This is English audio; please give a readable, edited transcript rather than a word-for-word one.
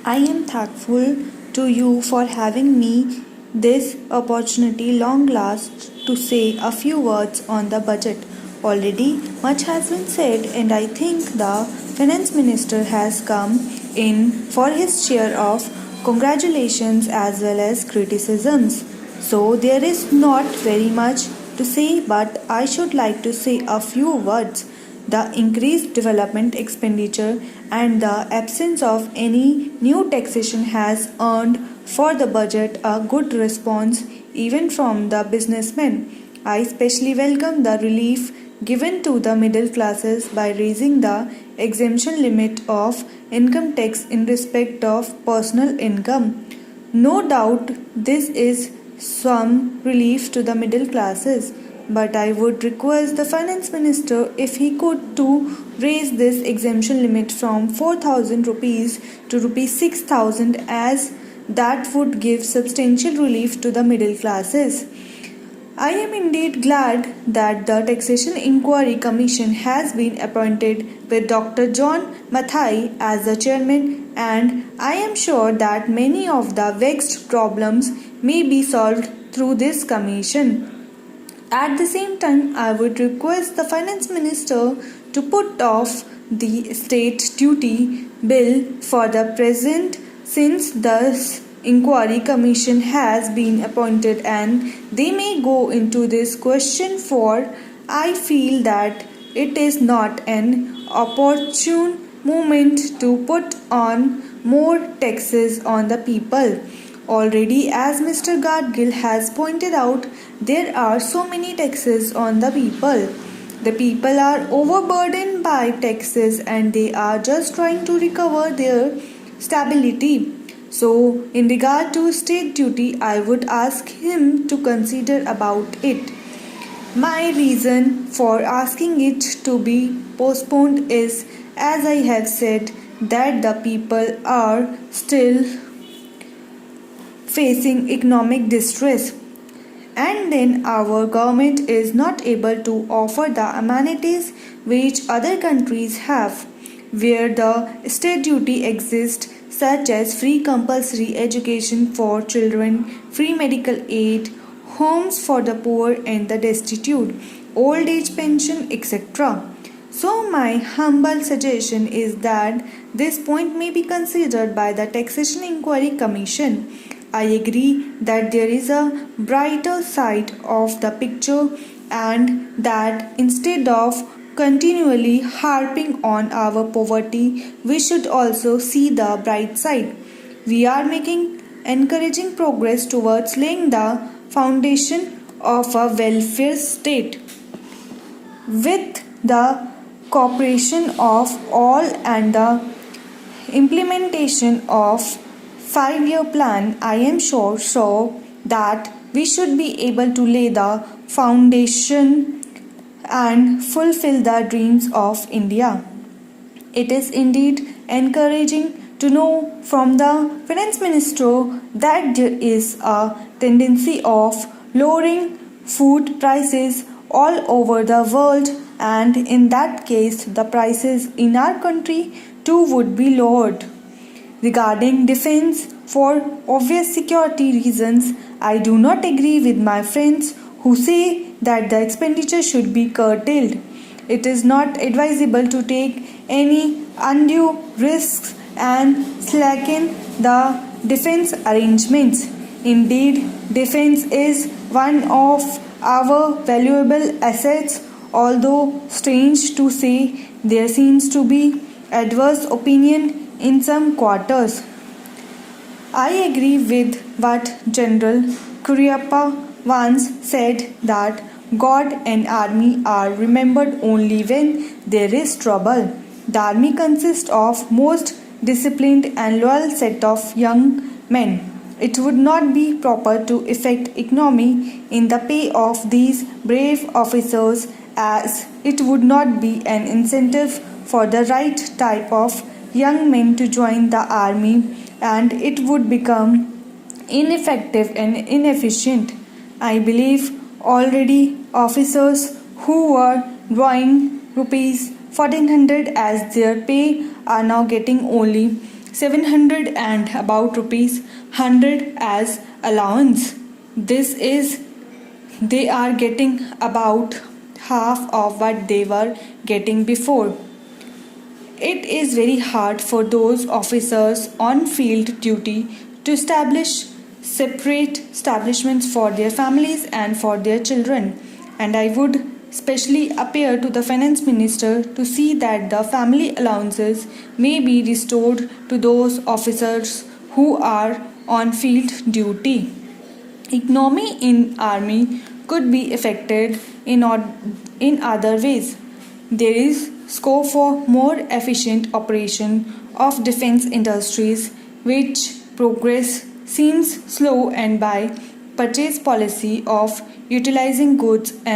I am thankful to you for having me this opportunity long last to say a few words on the budget. Already much has been said and I think the finance minister has come in for his share of congratulations as well as criticisms. So there is not very much to say but I should like to say a few words. The increased development expenditure and the absence of any new taxation has earned for the budget a good response even from the businessmen. I especially welcome the relief given to the middle classes by raising the exemption limit of income tax in respect of personal income. No doubt this is some relief to the middle classes, but I would request the finance minister if he could to raise this exemption limit from 4,000 rupees to rupees 6,000 as that would give substantial relief to the middle classes. I am indeed glad that the Taxation Inquiry Commission has been appointed with Dr. John Mathai as the chairman, and I am sure that many of the vexed problems may be solved through this commission. At the same time, I would request the finance minister to put off the state duty bill for the present since the inquiry commission has been appointed and they may go into this question for I feel that it is not an opportune moment to put on more taxes on the people. Already, as Mr. Gadgil has pointed out, there are so many taxes on the people. The people are overburdened by taxes and they are just trying to recover their stability. So, in regard to state duty, I would ask him to consider about it. My reason for asking it to be postponed is, as I have said, that the people are still facing economic distress, and then our government is not able to offer the amenities which other countries have, where the state duty exists, such as free compulsory education for children, free medical aid, homes for the poor and the destitute, old age pension, etc. So, my humble suggestion is that this point may be considered by the Taxation Inquiry Commission. I agree that there is a brighter side of the picture and that instead of continually harping on our poverty, we should also see the bright side. We are making encouraging progress towards laying the foundation of a welfare state. With the cooperation of all and the implementation of 5-year plan, I am sure so that we should be able to lay the foundation and fulfill the dreams of India. It is indeed encouraging to know from the finance minister that there is a tendency of lowering food prices all over the world, and in that case the prices in our country too would be lowered. Regarding defense, for obvious security reasons, I do not agree with my friends who say that the expenditure should be curtailed. It is not advisable to take any undue risks and slacken the defense arrangements. Indeed, defense is one of our valuable assets, although strange to say, there seems to be adverse opinion in some quarters. I agree with what General Kuriappa once said that God and army are remembered only when there is trouble. The army consists of most disciplined and loyal set of young men. It would not be proper to effect economy in the pay of these brave officers, as it would not be an incentive for the right type of young men to join the army, and it would become ineffective and inefficient. I believe already officers who were drawing rupees 1400 as their pay are now getting only 700 and about rupees 100 as allowance. This is they are getting about half of what they were getting before. It is very hard for those officers on field duty to establish separate establishments for their families and for their children. And I would specially appeal to the finance minister to see that the family allowances may be restored to those officers who are on field duty. Economy in army could be affected in other ways. There is scope for more efficient operation of defense industries, which progress seems slow, and by purchase policy of utilizing goods and